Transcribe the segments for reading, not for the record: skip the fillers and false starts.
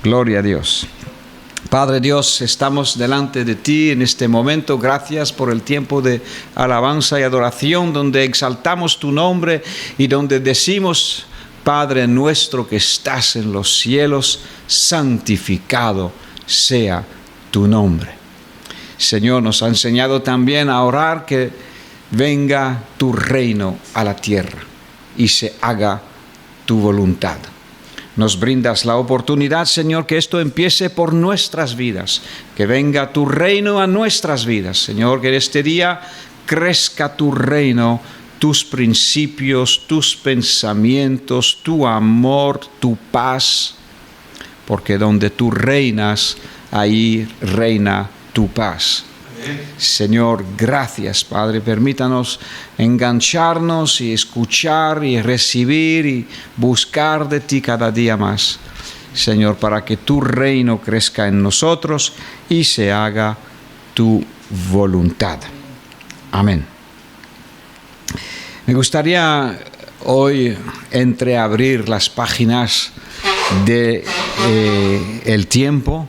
Gloria a Dios. Padre Dios, estamos delante de ti en este momento. Gracias por el tiempo de alabanza y adoración donde exaltamos tu nombre y donde decimos: Padre nuestro que estás en los cielos, santificado sea tu nombre. Señor, nos ha enseñado también a orar que venga tu reino a la tierra y se haga tu voluntad. Nos brindas la oportunidad, Señor, que esto empiece por nuestras vidas, que venga tu reino a nuestras vidas, Señor, que este día crezca tu reino, tus principios, tus pensamientos, tu amor, tu paz, porque donde tú reinas, ahí reina tu paz. Señor, gracias, Padre. Permítanos engancharnos y escuchar y recibir y buscar de ti cada día más, Señor, para que tu reino crezca en nosotros y se haga tu voluntad. Amén. Me gustaría hoy entreabrir las páginas de el tiempo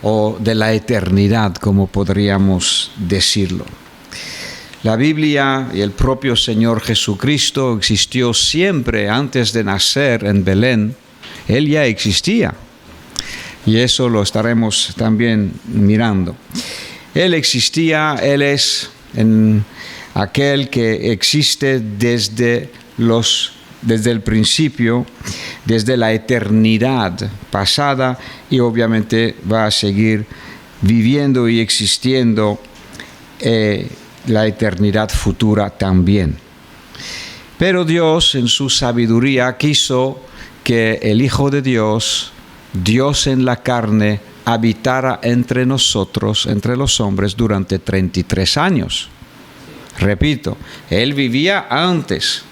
o de la eternidad, como podríamos decirlo. La Biblia y el propio Señor Jesucristo existió siempre antes de nacer en Belén. Él ya existía. Y eso lo estaremos también mirando. Él existía, Él es aquel que existe desde el principio, desde la eternidad pasada, y obviamente va a seguir viviendo y existiendo la eternidad futura también. Pero Dios, en su sabiduría, quiso que el Hijo de Dios, Dios en la carne, habitara entre nosotros, entre los hombres, durante 33 años. Repito, Él vivía antes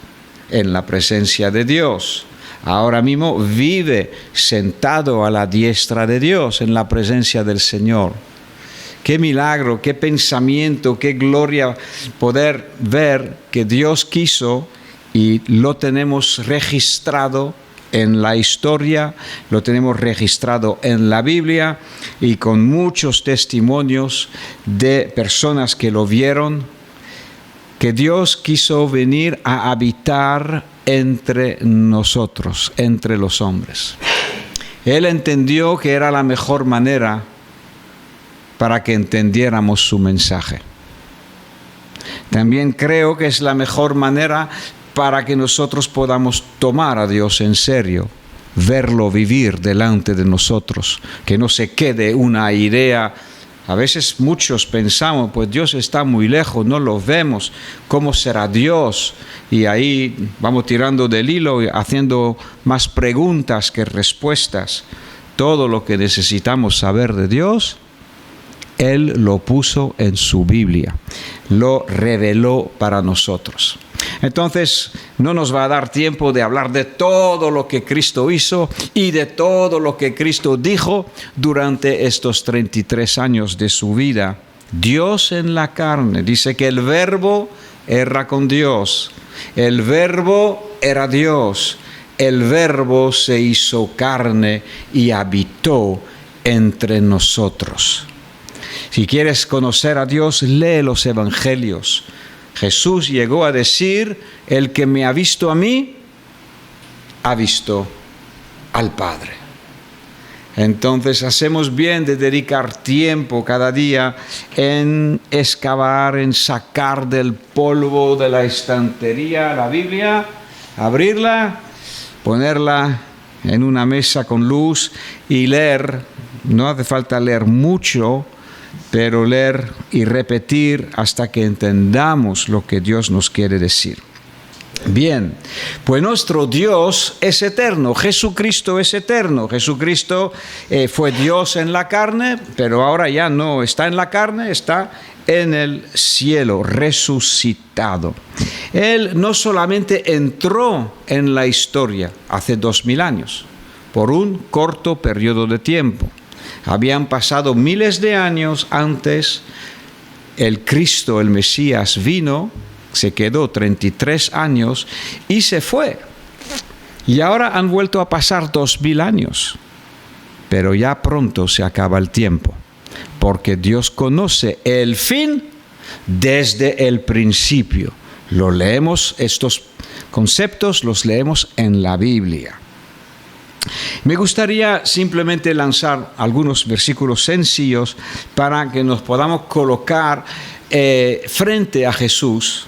en la presencia de Dios. Ahora mismo vive sentado a la diestra de Dios en la presencia del Señor. Qué milagro, qué pensamiento, qué gloria poder ver que Dios quiso, y lo tenemos registrado en la historia, lo tenemos registrado en la Biblia y con muchos testimonios de personas que lo vieron, que Dios quiso venir a habitar entre nosotros, entre los hombres. Él entendió que era la mejor manera para que entendiéramos su mensaje. También creo que es la mejor manera para que nosotros podamos tomar a Dios en serio, verlo vivir delante de nosotros, que no se quede una idea. A veces muchos pensamos, pues Dios está muy lejos, no lo vemos, ¿cómo será Dios? Y ahí vamos tirando del hilo y haciendo más preguntas que respuestas. Todo lo que necesitamos saber de Dios, Él lo puso en su Biblia, lo reveló para nosotros. Entonces, no nos va a dar tiempo de hablar de todo lo que Cristo hizo y de todo lo que Cristo dijo durante estos 33 años de su vida. Dios en la carne. Dice que el Verbo era con Dios. El Verbo era Dios. El Verbo se hizo carne y habitó entre nosotros. Si quieres conocer a Dios, lee los Evangelios. Jesús llegó a decir: el que me ha visto a mí, ha visto al Padre. Entonces hacemos bien de dedicar tiempo cada día en excavar, en sacar del polvo de la estantería la Biblia, abrirla, ponerla en una mesa con luz y leer. No hace falta leer mucho, pero leer y repetir hasta que entendamos lo que Dios nos quiere decir. Bien, pues nuestro Dios es eterno, Jesucristo es eterno. Jesucristo fue Dios en la carne, pero ahora ya no está en la carne, está en el cielo, resucitado. Él no solamente entró en la historia hace 2000 años, por un corto periodo de tiempo. Habían pasado miles de años antes. El Cristo, el Mesías, vino, se quedó 33 años y se fue. Y ahora han vuelto a pasar 2000 años. pero ya pronto se acaba el tiempo, porque Dios conoce el fin desde el principio. Lo leemos, estos conceptos los leemos en la Biblia. Me gustaría simplemente lanzar algunos versículos sencillos para que nos podamos colocar frente a Jesús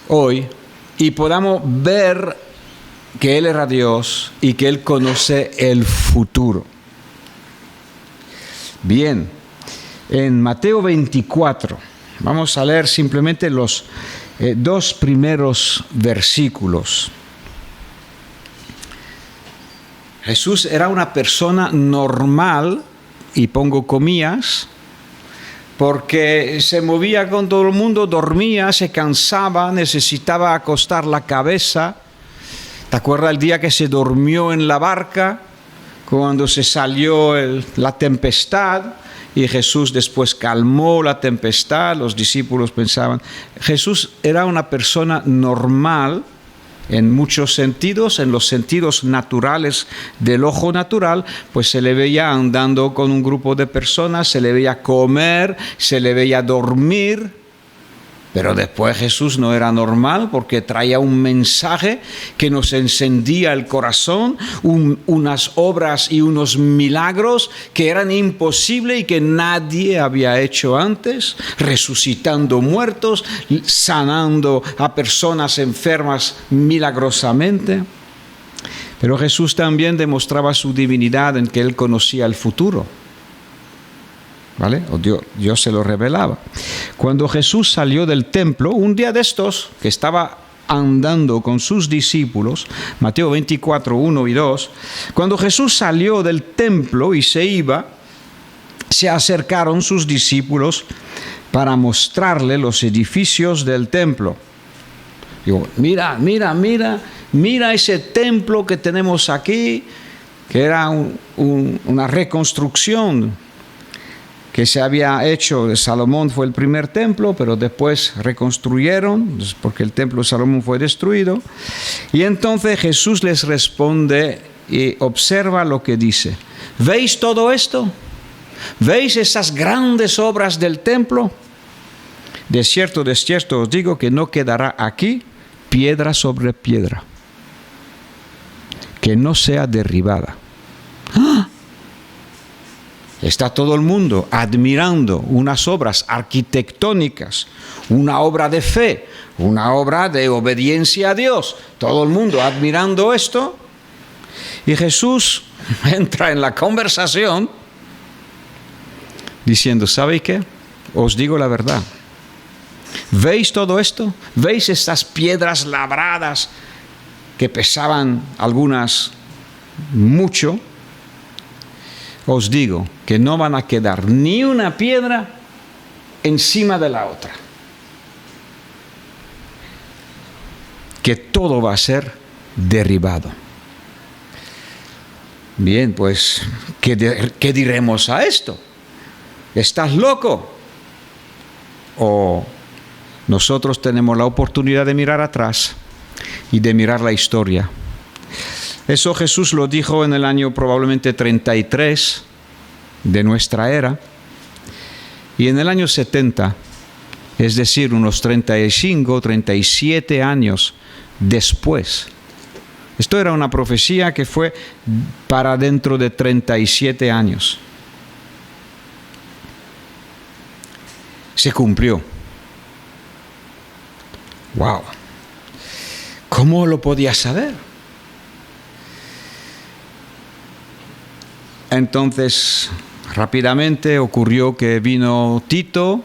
hoy y podamos ver que Él era Dios y que Él conoce el futuro. Bien, en Mateo 24, vamos a leer simplemente los dos primeros versículos. Jesús era una persona normal, y pongo comillas, porque se movía con todo el mundo, dormía, se cansaba, necesitaba acostar la cabeza. ¿Te acuerdas el día que se durmió en la barca, cuando se salió la tempestad? Y Jesús después calmó la tempestad. Los discípulos pensaban, Jesús era una persona normal, en muchos sentidos, en los sentidos naturales del ojo natural, pues se le veía andando con un grupo de personas, se le veía comer, se le veía dormir. Pero después Jesús no era normal, porque traía un mensaje que nos encendía el corazón, unas obras y unos milagros que eran imposibles y que nadie había hecho antes, resucitando muertos, sanando a personas enfermas milagrosamente. Pero Jesús también demostraba su divinidad en que Él conocía el futuro, ¿vale? O Dios se lo revelaba. Cuando Jesús salió del templo, un día de estos, que estaba andando con sus discípulos, Mateo 24, 1 y 2, cuando Jesús salió del templo y se iba, se acercaron sus discípulos para mostrarle los edificios del templo. Digo, mira ese templo que tenemos aquí, que era una reconstrucción que se había hecho. Salomón fue el primer templo, pero después reconstruyeron, porque el templo de Salomón fue destruido. Y entonces Jesús les responde y observa lo que dice. ¿Veis todo esto? ¿Veis esas grandes obras del templo? De cierto os digo que no quedará aquí piedra sobre piedra que no sea derribada. ¡Ah! Está todo el mundo admirando unas obras arquitectónicas, una obra de fe, una obra de obediencia a Dios. Todo el mundo admirando esto. Y Jesús entra en la conversación diciendo, ¿sabéis qué? Os digo la verdad. ¿Veis todo esto? ¿Veis estas piedras labradas que pesaban algunas mucho? Os digo que no van a quedar ni una piedra encima de la otra. Que todo va a ser derribado. Bien, pues, ¿qué diremos a esto? ¿Estás loco? O nosotros tenemos la oportunidad de mirar atrás y de mirar la historia. Eso Jesús lo dijo en el año probablemente 33 de nuestra era, y en el año 70, es decir, unos 35, 37 años después. Esto era una profecía que fue para dentro de 37 años. Se cumplió. ¡Wow! ¿Cómo lo podía saber? Entonces, rápidamente ocurrió que vino Tito,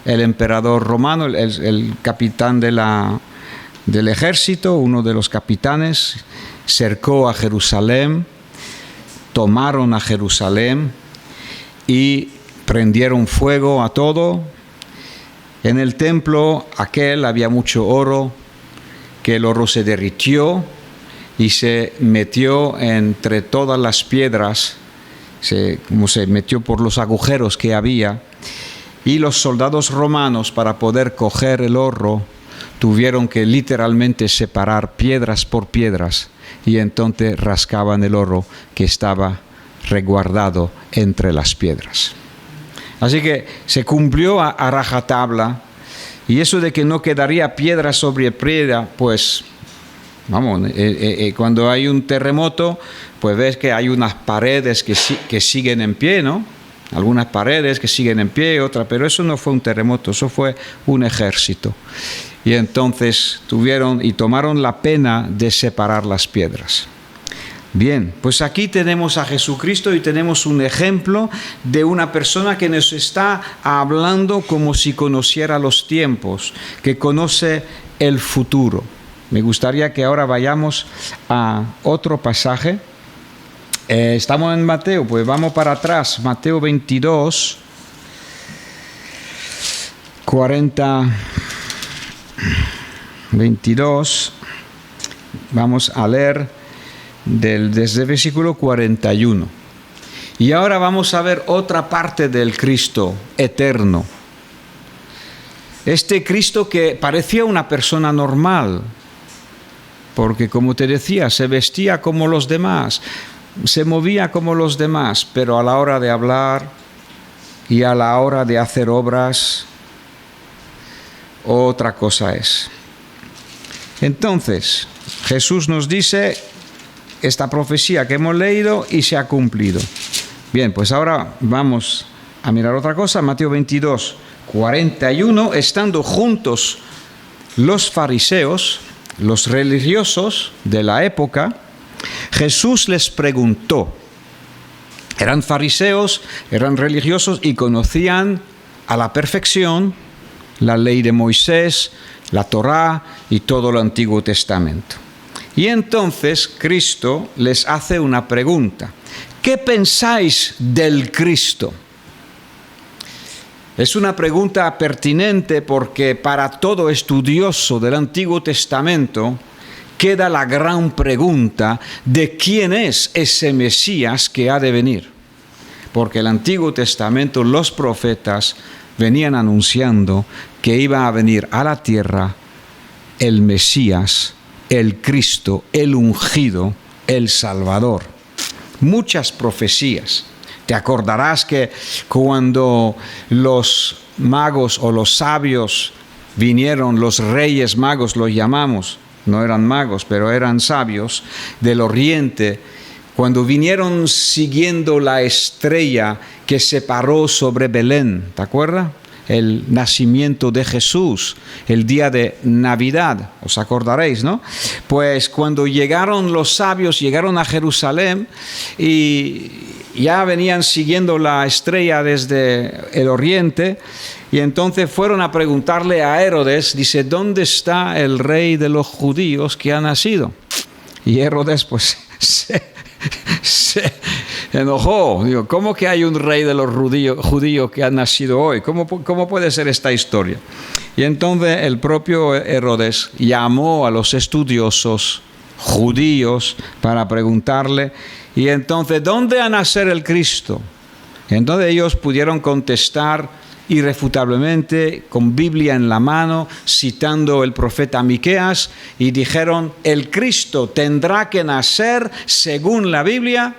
el emperador romano, el capitán del ejército, uno de los capitanes, cercó a Jerusalén, tomaron a Jerusalén y prendieron fuego a todo. En el templo aquel había mucho oro, que el oro se derritió y se metió entre todas las piedras, se metió por los agujeros que había, y los soldados romanos, para poder coger el oro, tuvieron que literalmente separar piedras por piedras, y entonces rascaban el oro que estaba resguardado entre las piedras. Así que se cumplió a rajatabla, y eso de que no quedaría piedra sobre piedra, pues, vamos, cuando hay un terremoto, pues ves que hay unas paredes que siguen en pie, ¿no? Algunas paredes que siguen en pie, otras, pero eso no fue un terremoto, eso fue un ejército. Y entonces tomaron la pena de separar las piedras. Bien, pues aquí tenemos a Jesucristo y tenemos un ejemplo de una persona que nos está hablando como si conociera los tiempos, que conoce el futuro. Me gustaría que ahora vayamos a otro pasaje. Estamos en Mateo, pues vamos para atrás, Mateo 22, 22, vamos a leer desde el versículo 41. Y ahora vamos a ver otra parte del Cristo eterno. Este Cristo que parecía una persona normal, porque como te decía, se vestía como los demás, se movía como los demás, pero a la hora de hablar y a la hora de hacer obras, otra cosa es. Entonces, Jesús nos dice esta profecía que hemos leído y se ha cumplido. Bien, pues ahora vamos a mirar otra cosa. Mateo 22, 41, estando juntos los fariseos, los religiosos de la época, Jesús les preguntó. Eran fariseos, eran religiosos y conocían a la perfección la ley de Moisés, la Torá y todo el Antiguo Testamento. Y entonces Cristo les hace una pregunta. ¿Qué pensáis del Cristo? Es una pregunta pertinente porque para todo estudioso del Antiguo Testamento queda la gran pregunta de quién es ese Mesías que ha de venir. Porque el Antiguo Testamento, los profetas venían anunciando que iba a venir a la tierra el Mesías, el Cristo, el ungido, el Salvador. Muchas profecías. Te acordarás que cuando los magos o los sabios vinieron, los reyes magos los llamamos, no eran magos, pero eran sabios del oriente, cuando vinieron siguiendo la estrella que se paró sobre Belén, ¿te acuerdas? El nacimiento de Jesús, el día de Navidad, os acordaréis, ¿no? Pues cuando llegaron los sabios, llegaron a Jerusalén y ya venían siguiendo la estrella desde el oriente, y entonces fueron a preguntarle a Herodes, dice, ¿dónde está el rey de los judíos que ha nacido? Y Herodes pues se enojó. Digo, ¿cómo que hay un rey de los judíos que ha nacido hoy? ¿Cómo puede ser esta historia? Y entonces el propio Herodes llamó a los estudiosos judíos para preguntarle, y entonces, ¿dónde ha nacer el Cristo? Entonces ellos pudieron contestar irrefutablemente, con Biblia en la mano, citando el profeta Miqueas, y dijeron, el Cristo tendrá que nacer, según la Biblia,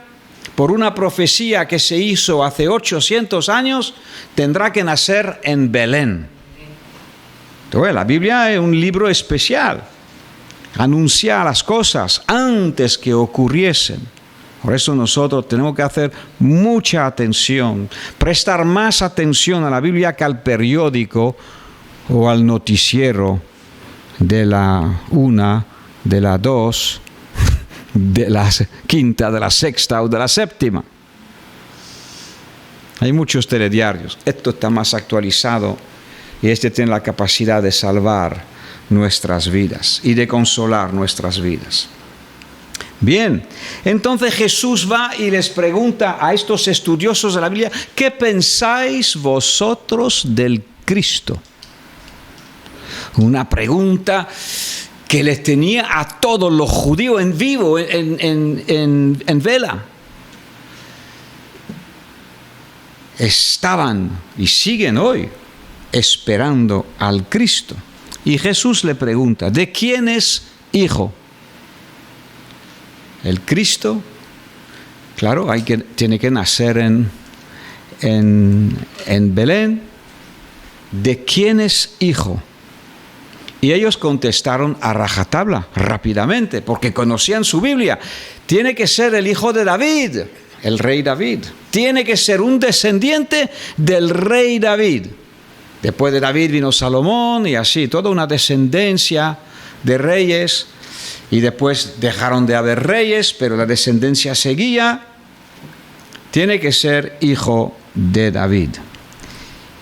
por una profecía que se hizo hace 800 años, tendrá que nacer en Belén. Entonces, la Biblia es un libro especial, anuncia las cosas antes que ocurriesen. Por eso nosotros tenemos que hacer mucha atención, prestar más atención a la Biblia que al periódico o al noticiero de la 1, de la 2, de la 5, de la 6 o de la 7. Hay muchos telediarios. Esto está más actualizado y este tiene la capacidad de salvar nuestras vidas y de consolar nuestras vidas. Bien, entonces Jesús va y les pregunta a estos estudiosos de la Biblia, ¿qué pensáis vosotros del Cristo? Una pregunta que les tenía a todos los judíos en vivo, en vela. Estaban y siguen hoy esperando al Cristo. Y Jesús le pregunta, ¿de quién es hijo? El Cristo, claro, tiene que nacer en Belén. ¿De quién es hijo? Y ellos contestaron a rajatabla, rápidamente, porque conocían su Biblia. Tiene que ser el hijo de David, el rey David. Tiene que ser un descendiente del rey David. Después de David vino Salomón y así, toda una descendencia de reyes. Y después dejaron de haber reyes, pero la descendencia seguía. Tiene que ser hijo de David.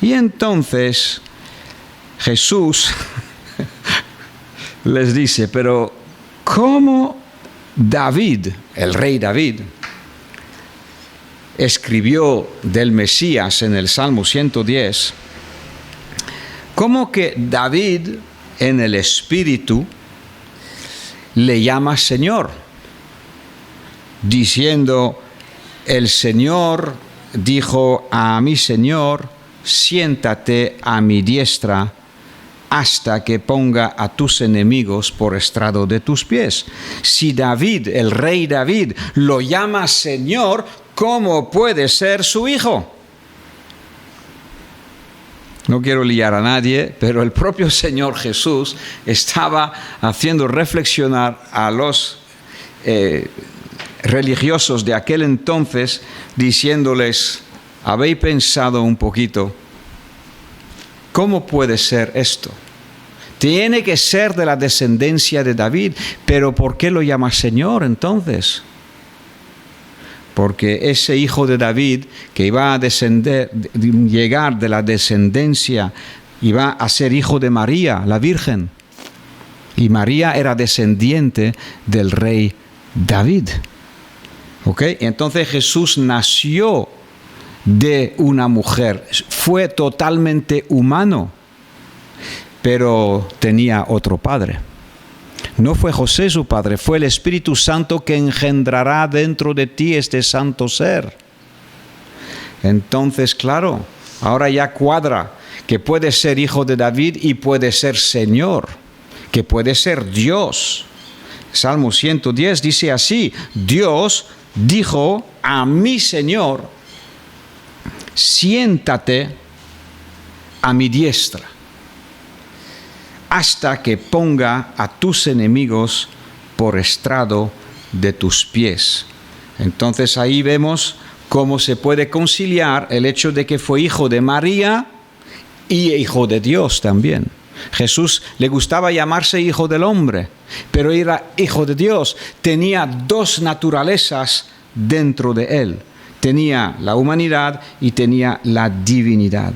Y entonces Jesús les dice, pero ¿cómo David, el rey David, escribió del Mesías en el Salmo 110? ¿Cómo que David en el Espíritu le llama Señor? Diciendo, el Señor dijo a mi Señor, siéntate a mi diestra hasta que ponga a tus enemigos por estrado de tus pies. Si David, el rey David, lo llama Señor, ¿cómo puede ser su hijo? No quiero liar a nadie, pero el propio Señor Jesús estaba haciendo reflexionar a los religiosos de aquel entonces, diciéndoles, ¿habéis pensado un poquito? ¿Cómo puede ser esto? Tiene que ser de la descendencia de David, pero ¿por qué lo llama Señor entonces? Porque ese hijo de David que iba a llegar de la descendencia, iba a ser hijo de María, la Virgen. Y María era descendiente del rey David. ¿Ok? Entonces Jesús nació de una mujer, fue totalmente humano, pero tenía otro padre. No fue José su padre, fue el Espíritu Santo que engendrará dentro de ti este santo ser. Entonces, claro, ahora ya cuadra que puede ser hijo de David y puede ser Señor, que puede ser Dios. Salmo 110 dice así, Dios dijo a mi Señor, siéntate a mi diestra hasta que ponga a tus enemigos por estrado de tus pies. Entonces ahí vemos cómo se puede conciliar el hecho de que fue hijo de María y hijo de Dios también. Jesús le gustaba llamarse hijo del hombre, pero era hijo de Dios. Tenía dos naturalezas dentro de él. Tenía la humanidad y tenía la divinidad.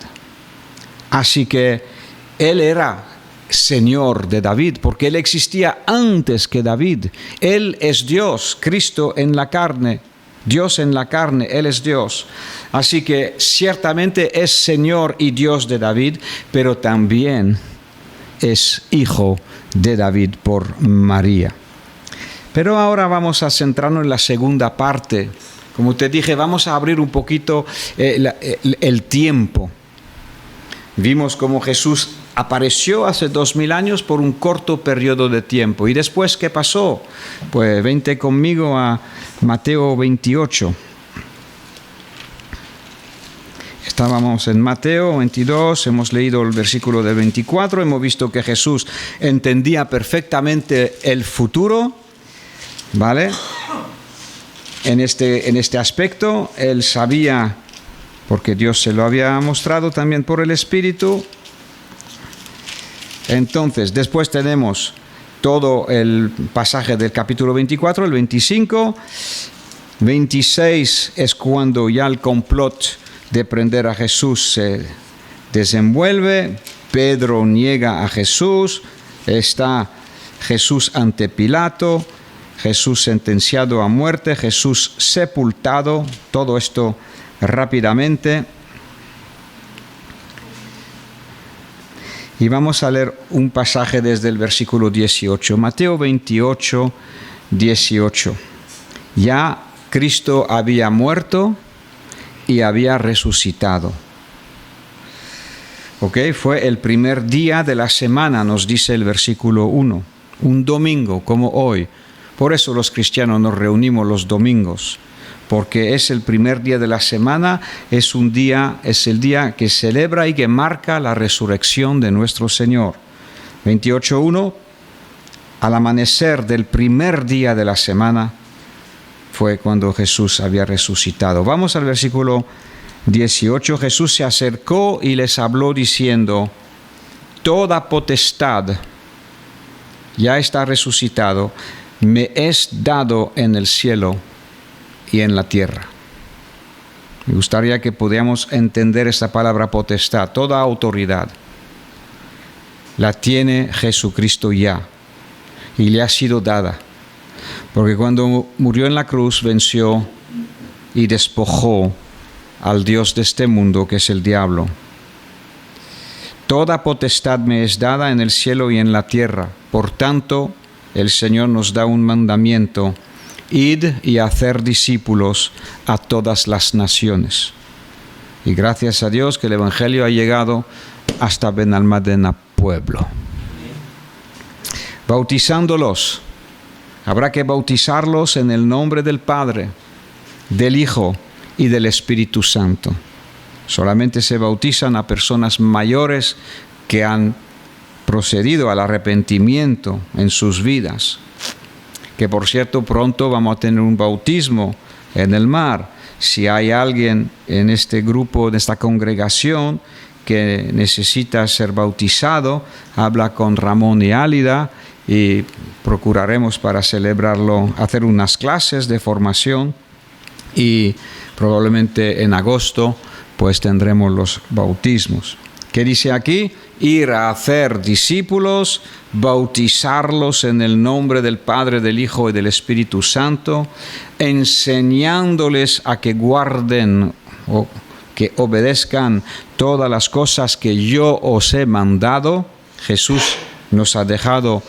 Así que él era Señor de David, porque él existía antes que David. Él es Dios, Cristo en la carne, Dios en la carne, él es Dios. Así que ciertamente es Señor y Dios de David, pero también es hijo de David por María. Pero ahora vamos a centrarnos en la segunda parte. Como te dije, vamos a abrir un poquito el tiempo. Vimos cómo Jesús apareció hace 2000 años por un corto periodo de tiempo. ¿Y después qué pasó? Pues vente conmigo a Mateo 28. Estábamos en Mateo 22, hemos leído el versículo del 24, hemos visto que Jesús entendía perfectamente el futuro, ¿vale? En este aspecto, él sabía, porque Dios se lo había mostrado también por el Espíritu. Entonces, después tenemos todo el pasaje del capítulo 24, el 25. 26 es cuando ya el complot de prender a Jesús se desenvuelve. Pedro niega a Jesús. Está Jesús ante Pilato. Jesús sentenciado a muerte. Jesús sepultado. Todo esto rápidamente. Y vamos a leer un pasaje desde el versículo 18. Mateo 28, 18. Ya Cristo había muerto y había resucitado. ¿Ok? Fue el primer día de la semana, nos dice el versículo 1. Un domingo como hoy. Por eso los cristianos nos reunimos los domingos. porque es el primer día de la semana, es el día que celebra y que marca la resurrección de nuestro Señor. 28:1, al amanecer del primer día de la semana fue cuando Jesús había resucitado. Vamos al versículo 18. Jesús se acercó y les habló diciendo: toda potestad, ya está resucitado, me es dado en el cielo y en la tierra. Me gustaría que pudiéramos entender esta palabra potestad. Toda autoridad la tiene Jesucristo ya y le ha sido dada, porque cuando murió en la cruz venció y despojó al Dios de este mundo, que es el diablo. Toda potestad me es dada en el cielo y en la tierra. Por tanto, el Señor nos da un mandamiento: id y hacer discípulos a todas las naciones. Y gracias a Dios que el Evangelio ha llegado hasta Benalmádena pueblo. Bautizándolos. Habrá que bautizarlos en el nombre del Padre, del Hijo y del Espíritu Santo. Solamente se bautizan a personas mayores que han procedido al arrepentimiento en sus vidas. Que por cierto, pronto vamos a tener un bautismo en el mar. Si hay alguien en este grupo, en esta congregación, que necesita ser bautizado, habla con Ramón y Álida y procuraremos para celebrarlo, hacer unas clases de formación, y probablemente en agosto pues tendremos los bautismos. ¿Qué dice aquí? Ir a hacer discípulos, bautizarlos en el nombre del Padre, del Hijo y del Espíritu Santo, enseñándoles a que guarden o que obedezcan todas las cosas que yo os he mandado. Jesús nos ha dejado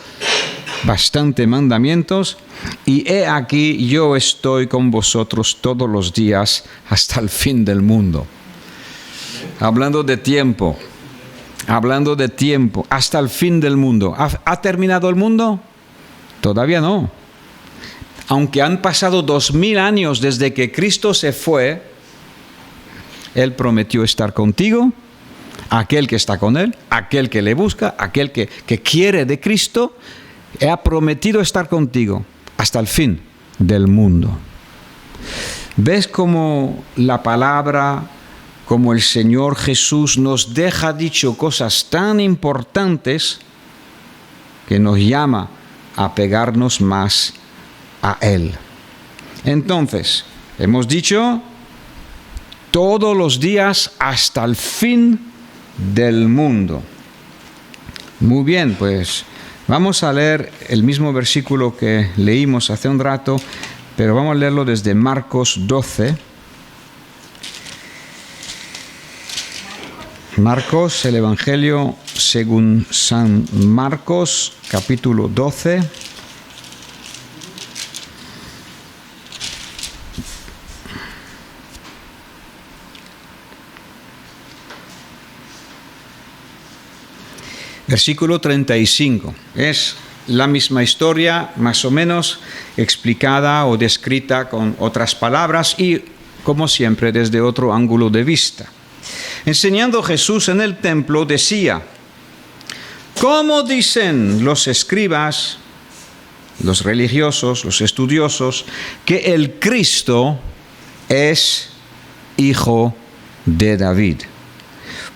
bastante mandamientos, y he aquí yo estoy con vosotros todos los días hasta el fin del mundo. Hablando de tiempo, hasta el fin del mundo. ¿Ha terminado el mundo? Todavía no. Aunque han pasado 2000 años desde que Cristo se fue, Él prometió estar contigo, aquel que está con Él, aquel que le busca, aquel que quiere de Cristo. Ha prometido estar contigo hasta el fin del mundo. ¿Ves cómo la palabra, como el Señor Jesús nos deja dicho cosas tan importantes que nos llama a pegarnos más a Él? Entonces, hemos dicho todos los días hasta el fin del mundo. Muy bien, pues vamos a leer el mismo versículo que leímos hace un rato, pero vamos a leerlo desde Marcos 12. Marcos, el Evangelio según San Marcos, capítulo 12. Versículo 35. Es la misma historia, más o menos, explicada o descrita con otras palabras y, como siempre, desde otro ángulo de vista. Enseñando Jesús en el templo, decía: ¿cómo dicen los escribas, los religiosos, los estudiosos, que el Cristo es hijo de David?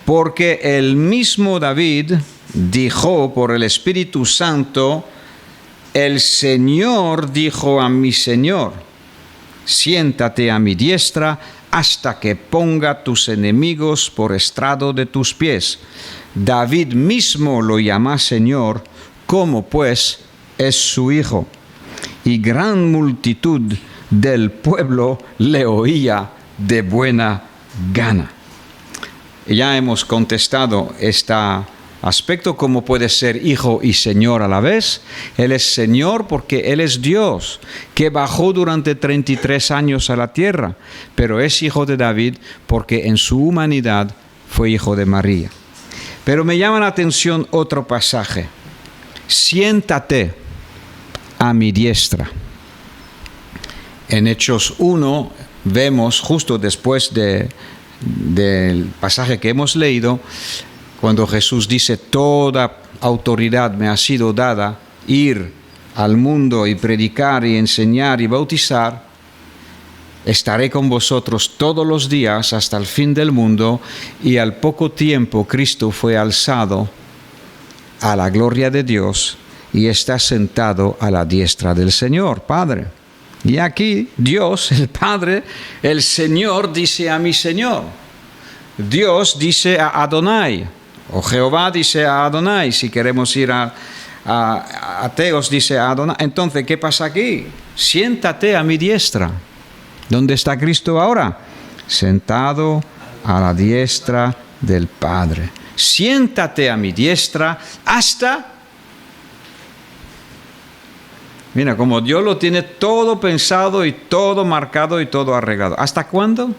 Porque el mismo David dijo por el Espíritu Santo: el Señor dijo a mi Señor: siéntate a mi diestra hasta que ponga tus enemigos por estrado de tus pies. David mismo lo llama Señor, ¿cómo pues es su hijo? Y gran multitud del pueblo le oía de buena gana. Ya hemos contestado este aspecto: ¿cómo puede ser hijo y Señor a la vez? Él es Señor porque Él es Dios, que bajó durante 33 años a la tierra, pero es hijo de David porque en su humanidad fue hijo de María. Pero me llama la atención otro pasaje: siéntate a mi diestra. En Hechos 1, vemos justo después del pasaje que hemos leído, cuando Jesús dice: toda autoridad me ha sido dada, ir al mundo y predicar y enseñar y bautizar, estaré con vosotros todos los días hasta el fin del mundo. Y al poco tiempo Cristo fue alzado a la gloria de Dios y está sentado a la diestra del Señor, Padre. Y aquí Dios, el Padre, el Señor, dice a mi Señor. Dios dice a Adonai, o Jehová dice a Adonai, si queremos ir a ateos, dice a Adonai. Entonces, ¿qué pasa aquí? Siéntate a mi diestra. ¿Dónde está Cristo ahora? Sentado a la diestra del Padre. Siéntate a mi diestra hasta... Mira, como Dios lo tiene todo pensado y todo marcado y todo arreglado. ¿Hasta cuándo?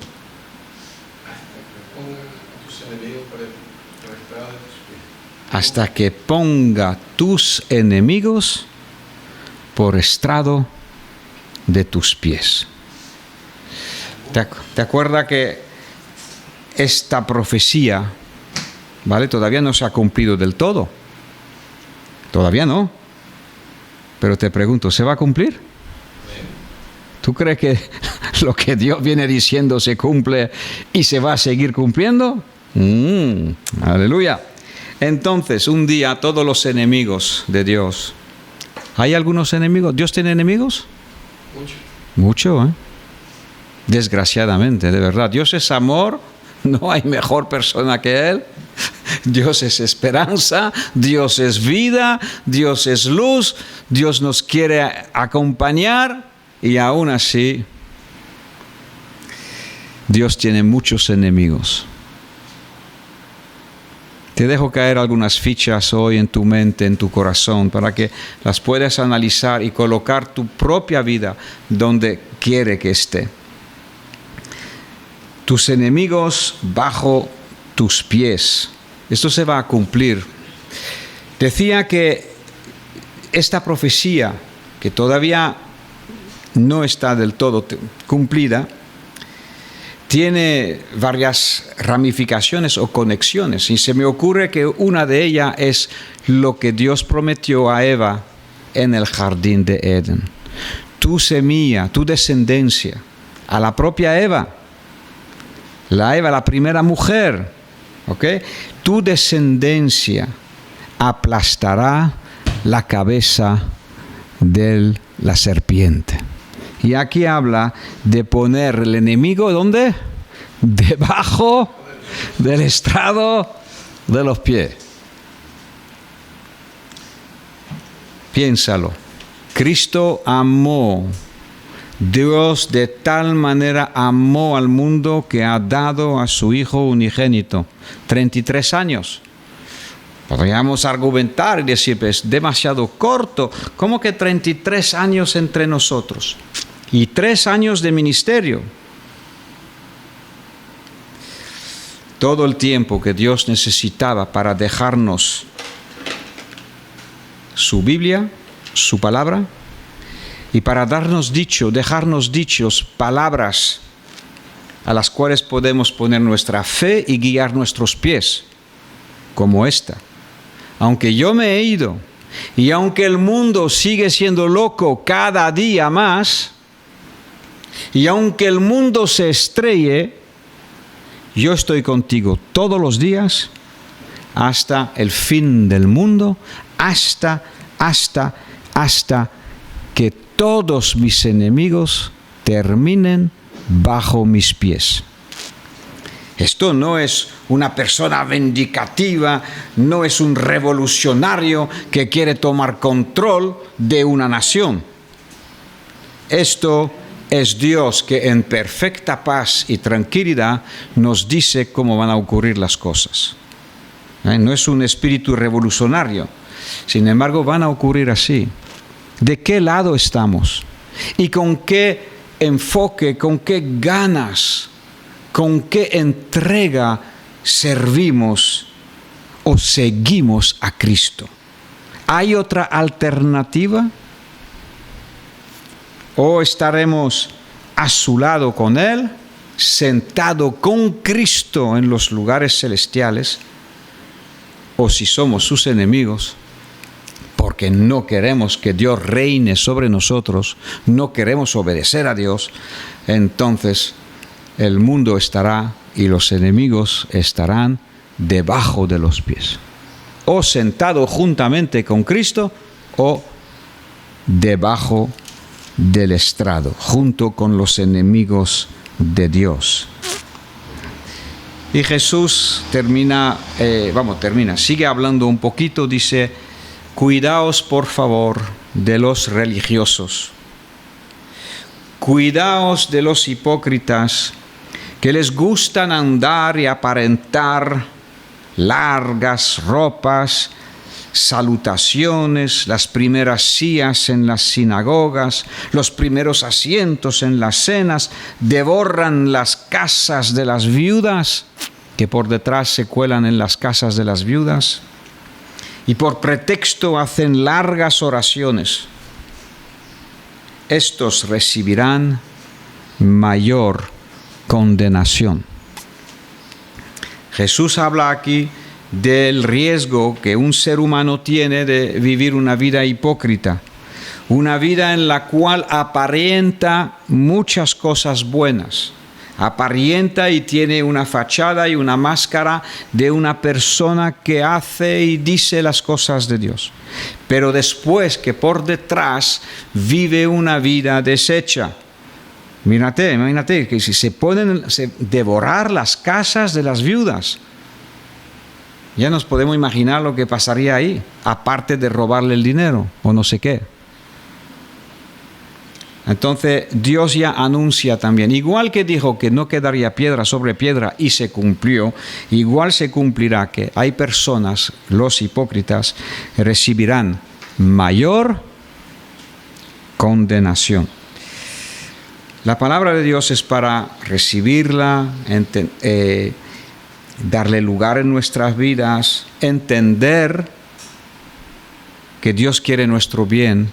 Hasta que ponga tus enemigos por estrado de tus pies. ¿Te acuerdas que esta profecía, ¿vale?, todavía no se ha cumplido del todo? Todavía no. Pero te pregunto, ¿se va a cumplir? ¿Tú crees que lo que Dios viene diciendo se cumple y se va a seguir cumpliendo? Aleluya. Entonces, un día todos los enemigos de Dios. ¿Hay algunos enemigos? ¿Dios tiene enemigos? Mucho, ¿eh? Desgraciadamente, de verdad. Dios es amor, no hay mejor persona que Él. Dios es esperanza, Dios es vida, Dios es luz, Dios nos quiere acompañar, y aún así Dios tiene muchos enemigos. Te dejo caer algunas fichas hoy en tu mente, en tu corazón, para que las puedas analizar y colocar tu propia vida donde quiere que esté. Tus enemigos bajo tus pies. Esto se va a cumplir. Decía que esta profecía, que todavía no está del todo cumplida, tiene varias ramificaciones o conexiones. Y se me ocurre que una de ellas es lo que Dios prometió a Eva en el jardín de Edén. Tu semilla, tu descendencia, a la propia Eva, la primera mujer, ¿ok? Tu descendencia aplastará la cabeza de la serpiente. Y aquí habla de poner el enemigo, ¿dónde? Debajo del estrado de los pies. Piénsalo. Cristo amó. Dios de tal manera amó al mundo que ha dado a su Hijo unigénito. 33 años. Podríamos argumentar y decir, es demasiado corto. ¿Cómo que 33 años entre nosotros? Y 3 años de ministerio. Todo el tiempo que Dios necesitaba para dejarnos su Biblia, su palabra, y para dejarnos dichos palabras a las cuales podemos poner nuestra fe y guiar nuestros pies, como esta. Aunque yo me he ido, y aunque el mundo sigue siendo loco cada día más, y aunque el mundo se estrelle, yo estoy contigo todos los días hasta el fin del mundo, hasta que todos mis enemigos terminen bajo mis pies. Esto no es una persona vindicativa, no es un revolucionario que quiere tomar control de una nación. Esto es Dios que en perfecta paz y tranquilidad nos dice cómo van a ocurrir las cosas. No es un espíritu revolucionario. Sin embargo, van a ocurrir así. ¿De qué lado estamos? ¿Y con qué enfoque, con qué ganas, con qué entrega servimos o seguimos a Cristo? ¿Hay otra alternativa? ¿O estaremos a su lado con Él, sentado con Cristo en los lugares celestiales, o si somos sus enemigos, porque no queremos que Dios reine sobre nosotros, no queremos obedecer a Dios, entonces el mundo estará y los enemigos estarán debajo de los pies. O sentado juntamente con Cristo, o debajo del estrado, junto con los enemigos de Dios. Y Jesús sigue hablando un poquito, dice: cuidaos por favor de los religiosos, cuidaos de los hipócritas que les gustan andar y aparentar largas ropas, salutaciones, las primeras sillas en las sinagogas, los primeros asientos en las cenas, devoran las casas de las viudas, que por detrás se cuelan en las casas de las viudas, y por pretexto hacen largas oraciones. Estos recibirán mayor condenación. Jesús habla aquí del riesgo que un ser humano tiene de vivir una vida hipócrita, una vida en la cual aparenta muchas cosas buenas, aparenta y tiene una fachada y una máscara de una persona que hace y dice las cosas de Dios, pero después que por detrás vive una vida deshecha. Imagínate que si se pueden devorar las casas de las viudas, ya nos podemos imaginar lo que pasaría ahí, aparte de robarle el dinero o no sé qué. Entonces Dios ya anuncia también, igual que dijo que no quedaría piedra sobre piedra y se cumplió, igual se cumplirá que hay personas, los hipócritas, recibirán mayor condenación. La palabra de Dios es para recibirla, darle lugar en nuestras vidas, entender que Dios quiere nuestro bien,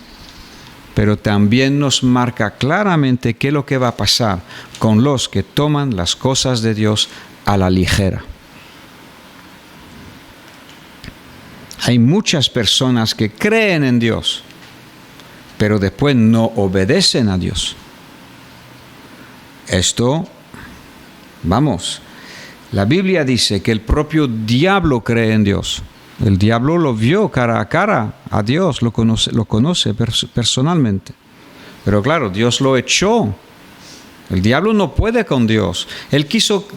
pero también nos marca claramente qué es lo que va a pasar con los que toman las cosas de Dios a la ligera. Hay muchas personas que creen en Dios, pero después no obedecen a Dios. Esto, la Biblia dice que el propio diablo cree en Dios. El diablo lo vio cara a cara a Dios, lo conoce personalmente. Pero claro, Dios lo echó. El diablo no puede con Dios. Él quiso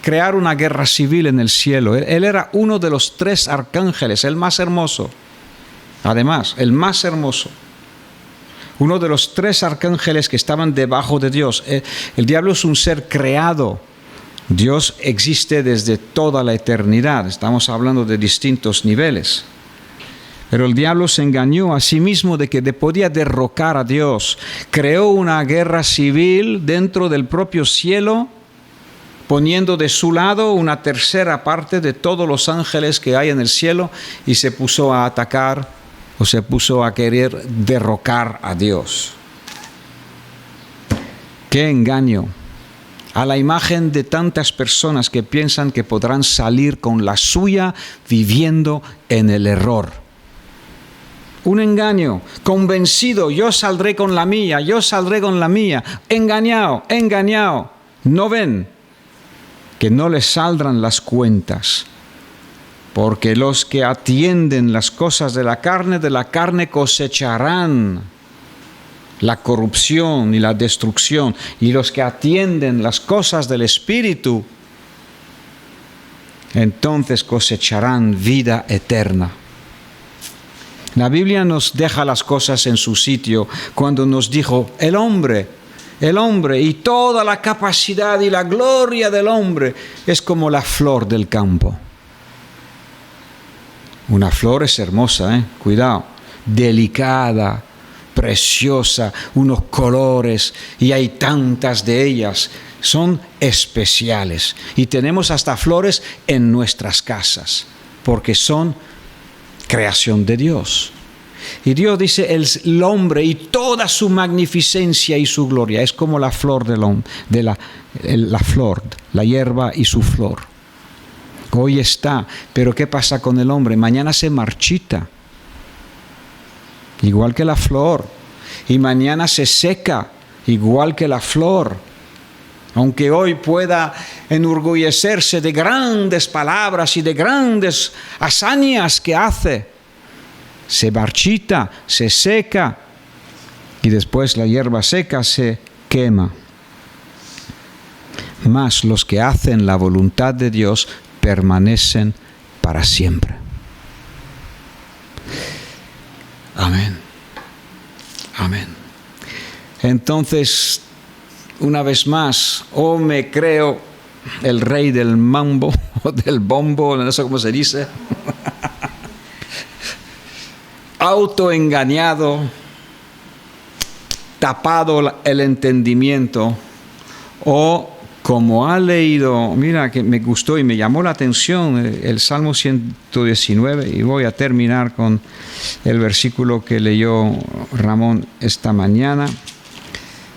crear una guerra civil en el cielo. Él era uno de los 3 arcángeles, el más hermoso. Además, el más hermoso. Uno de los 3 arcángeles que estaban debajo de Dios. El diablo es un ser creado. Dios existe desde toda la eternidad. Estamos hablando de distintos niveles. Pero el diablo se engañó a sí mismo de que podía derrocar a Dios. Creó una guerra civil dentro del propio cielo, poniendo de su lado una tercera parte de todos los ángeles que hay en el cielo, y se puso a atacar o se puso a querer derrocar a Dios. ¡Qué engaño! A la imagen de tantas personas que piensan que podrán salir con la suya viviendo en el error. Un engaño, convencido, yo saldré con la mía, engañado. ¿No ven que no les saldrán las cuentas? Porque los que atienden las cosas de la carne cosecharán la corrupción y la destrucción. Y los que atienden las cosas del Espíritu, entonces cosecharán vida eterna. La Biblia nos deja las cosas en su sitio cuando nos dijo, el hombre y toda la capacidad y la gloria del hombre es como la flor del campo. Una flor es hermosa, cuidado, delicada, preciosa, unos colores, y hay tantas de ellas, son especiales. Y tenemos hasta flores en nuestras casas, porque son creación de Dios. Y Dios dice, el hombre y toda su magnificencia y su gloria es como la flor la flor, la hierba y su flor. Hoy está, pero ¿qué pasa con el hombre? Mañana se marchita, igual que la flor, y mañana se seca, igual que la flor. Aunque hoy pueda enorgullecerse de grandes palabras y de grandes hazañas que hace, se marchita, se seca, y después la hierba seca se quema. Mas los que hacen la voluntad de Dios permanecen para siempre. Amén. Amén. Entonces, una vez más, me creo el rey del mambo, o del bombo, no sé cómo se dice, autoengañado, tapado el entendimiento, o como ha leído, mira que me gustó y me llamó la atención el Salmo 119, y voy a terminar con el versículo que leyó Ramón esta mañana,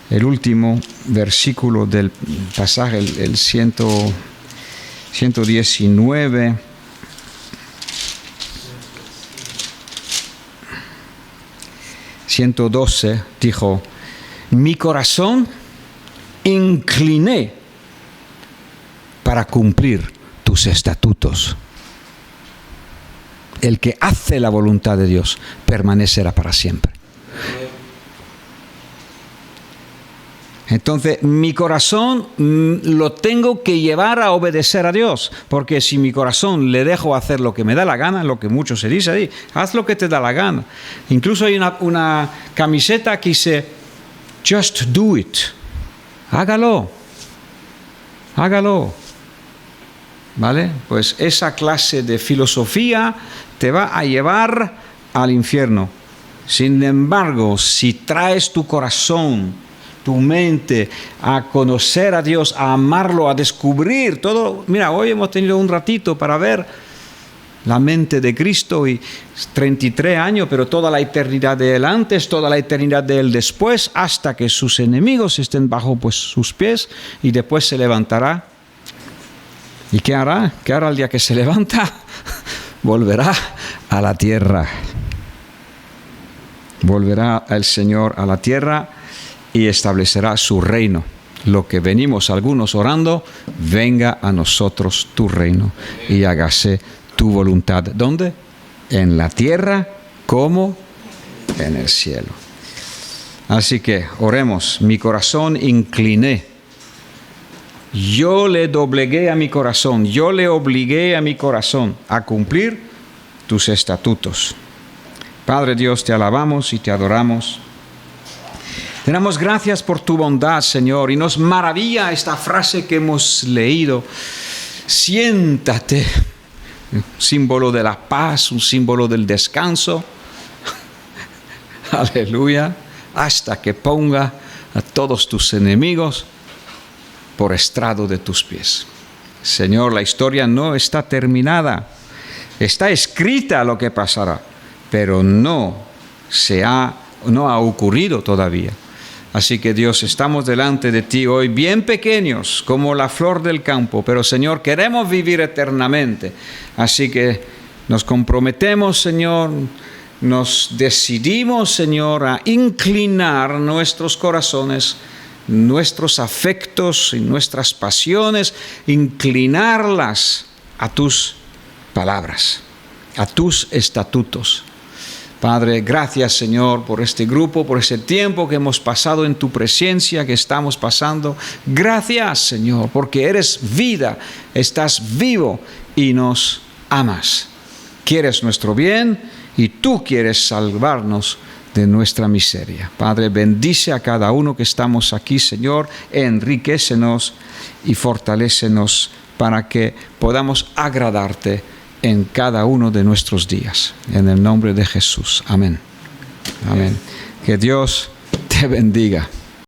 el último versículo del pasaje, el 119. ...112, dijo: mi corazón incliné para cumplir tus estatutos. El que hace la voluntad de Dios permanecerá para siempre. Entonces, mi corazón lo tengo que llevar a obedecer a Dios, porque si mi corazón le dejo hacer lo que me da la gana, lo que mucho se dice ahí, haz lo que te da la gana. Incluso hay una camiseta que dice, just do it. Hágalo. ¿Vale? Pues esa clase de filosofía te va a llevar al infierno. Sin embargo, si traes tu corazón, tu mente a conocer a Dios, a amarlo, a descubrir todo. Mira, hoy hemos tenido un ratito para ver la mente de Cristo, y 33 años, pero toda la eternidad de Él antes, toda la eternidad de Él después, hasta que sus enemigos estén bajo sus pies, y después se levantará. ¿Y qué hará? ¿Qué hará el día que se levanta? Volverá a la tierra. Volverá el Señor a la tierra y establecerá su reino. Lo que venimos algunos orando, venga a nosotros tu reino y hágase tu voluntad. ¿Dónde? En la tierra como en el cielo. Así que oremos. Mi corazón incliné. Yo le doblegué a mi corazón. Yo le obligué a mi corazón a cumplir tus estatutos. Padre Dios, te alabamos y te adoramos. Te damos gracias por tu bondad, Señor, y nos maravilla esta frase que hemos leído. Siéntate, un símbolo de la paz, un símbolo del descanso. Aleluya, hasta que ponga a todos tus enemigos por estrado de tus pies. Señor, la historia no está terminada. Está escrita lo que pasará, pero no ha ocurrido todavía. Así que Dios, estamos delante de ti hoy bien pequeños como la flor del campo, pero Señor, queremos vivir eternamente. Así que nos comprometemos, Señor, nos decidimos, Señor, a inclinar nuestros corazones, nuestros afectos y nuestras pasiones, inclinarlas a tus palabras, a tus estatutos. Padre, gracias, Señor, por este grupo, por ese tiempo que hemos pasado en tu presencia, que estamos pasando. Gracias, Señor, porque eres vida, estás vivo y nos amas. Quieres nuestro bien y tú quieres salvarnos de nuestra miseria. Padre, bendice a cada uno que estamos aquí, Señor, enriquécenos y fortalécenos para que podamos agradarte en cada uno de nuestros días. En el nombre de Jesús. Amén. Amén. Que Dios te bendiga.